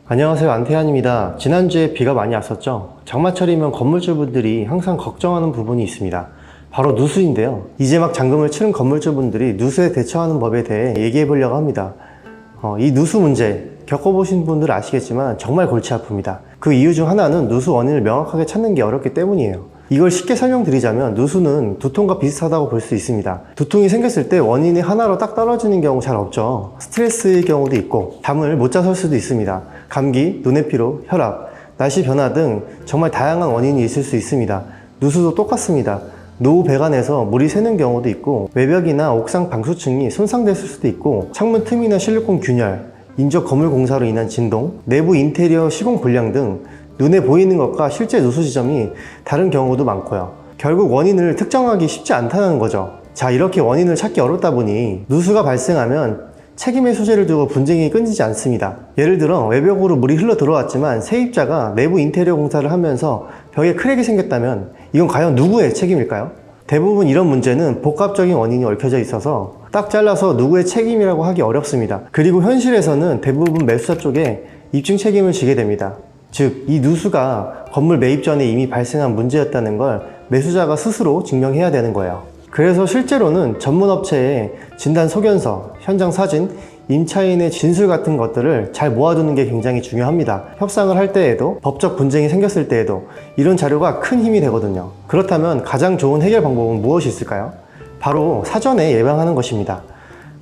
안녕하세요, 안태환입니다. 지난주에 비가 많이 왔었죠. 장마철이면 건물주분들이 항상 걱정하는 부분이 있습니다. 바로 누수인데요. 이제 막 잔금을 치른 건물주분들이 누수에 대처하는 법에 대해 얘기해 보려고 합니다. 이 누수 문제 겪어보신 분들 아시겠지만 정말 골치 아픕니다. 그 이유 중 하나는 누수 원인을 명확하게 찾는 게 어렵기 때문이에요. 이걸 쉽게 설명드리자면 누수는 두통과 비슷하다고 볼 수 있습니다. 두통이 생겼을 때 원인이 하나로 딱 떨어지는 경우 잘 없죠. 스트레스의 경우도 있고 잠을 못 자서 할 수도 있습니다. 감기, 눈의 피로, 혈압, 날씨 변화 등 정말 다양한 원인이 있을 수 있습니다. 누수도 똑같습니다. 노후 배관에서 물이 새는 경우도 있고 외벽이나 옥상 방수층이 손상됐을 수도 있고 창문 틈이나 실리콘 균열, 인적 건물 공사로 인한 진동, 내부 인테리어 시공 불량 등 눈에 보이는 것과 실제 누수 지점이 다른 경우도 많고요. 결국 원인을 특정하기 쉽지 않다는 거죠. 자, 이렇게 원인을 찾기 어렵다 보니 누수가 발생하면 책임의 소재를 두고 분쟁이 끊이지 않습니다. 예를 들어 외벽으로 물이 흘러 들어왔지만 세입자가 내부 인테리어 공사를 하면서 벽에 크랙이 생겼다면 이건 과연 누구의 책임일까요? 대부분 이런 문제는 복합적인 원인이 얽혀져 있어서 딱 잘라서 누구의 책임이라고 하기 어렵습니다. 그리고 현실에서는 대부분 매수자 쪽에 입증 책임을 지게 됩니다. 즉, 이 누수가 건물 매입 전에 이미 발생한 문제였다는 걸 매수자가 스스로 증명해야 되는 거예요. 그래서 실제로는 전문업체의 진단 소견서, 현장 사진, 임차인의 진술 같은 것들을 잘 모아두는 게 굉장히 중요합니다. 협상을 할 때에도, 법적 분쟁이 생겼을 때에도 이런 자료가 큰 힘이 되거든요. 그렇다면 가장 좋은 해결 방법은 무엇이 있을까요? 바로 사전에 예방하는 것입니다.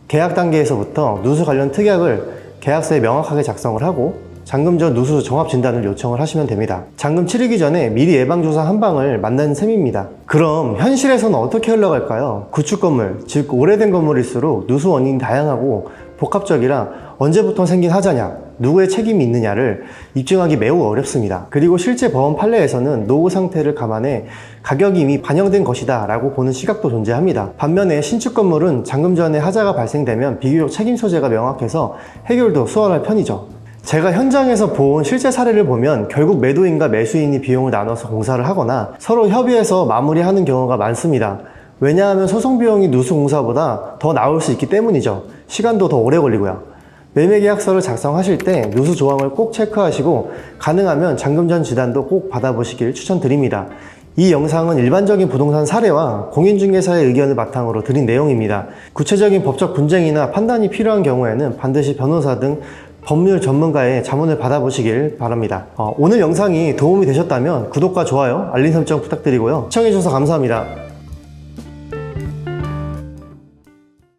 계약 단계에서부터 누수 관련 특약을 계약서에 명확하게 작성을 하고 잔금 전 누수 정합 진단을 요청을 하시면 됩니다. 잔금 치르기 전에 미리 예방조사 한 방을 만드는 셈입니다. 그럼 현실에서는 어떻게 흘러갈까요? 구축 건물, 즉 오래된 건물일수록 누수 원인이 다양하고 복합적이라 언제부터 생긴 하자냐, 누구의 책임이 있느냐를 입증하기 매우 어렵습니다. 그리고 실제 법원 판례에서는 노후 상태를 감안해 가격이 이미 반영된 것이다 라고 보는 시각도 존재합니다. 반면에 신축 건물은 잔금 전에 하자가 발생되면 비교적 책임 소재가 명확해서 해결도 수월할 편이죠. 제가 현장에서 본 실제 사례를 보면 결국 매도인과 매수인이 비용을 나눠서 공사를 하거나 서로 협의해서 마무리하는 경우가 많습니다. 왜냐하면 소송 비용이 누수 공사보다 더 나올 수 있기 때문이죠. 시간도 더 오래 걸리고요. 매매계약서를 작성하실 때 누수 조항을 꼭 체크하시고 가능하면 잔금 전 진단도 꼭 받아보시길 추천드립니다. 이 영상은 일반적인 부동산 사례와 공인중개사의 의견을 바탕으로 드린 내용입니다. 구체적인 법적 분쟁이나 판단이 필요한 경우에는 반드시 변호사 등 법률 전문가의 자문을 받아보시길 바랍니다. 오늘 영상이 도움이 되셨다면 구독과 좋아요, 알림 설정 부탁드리고요. 시청해주셔서 감사합니다.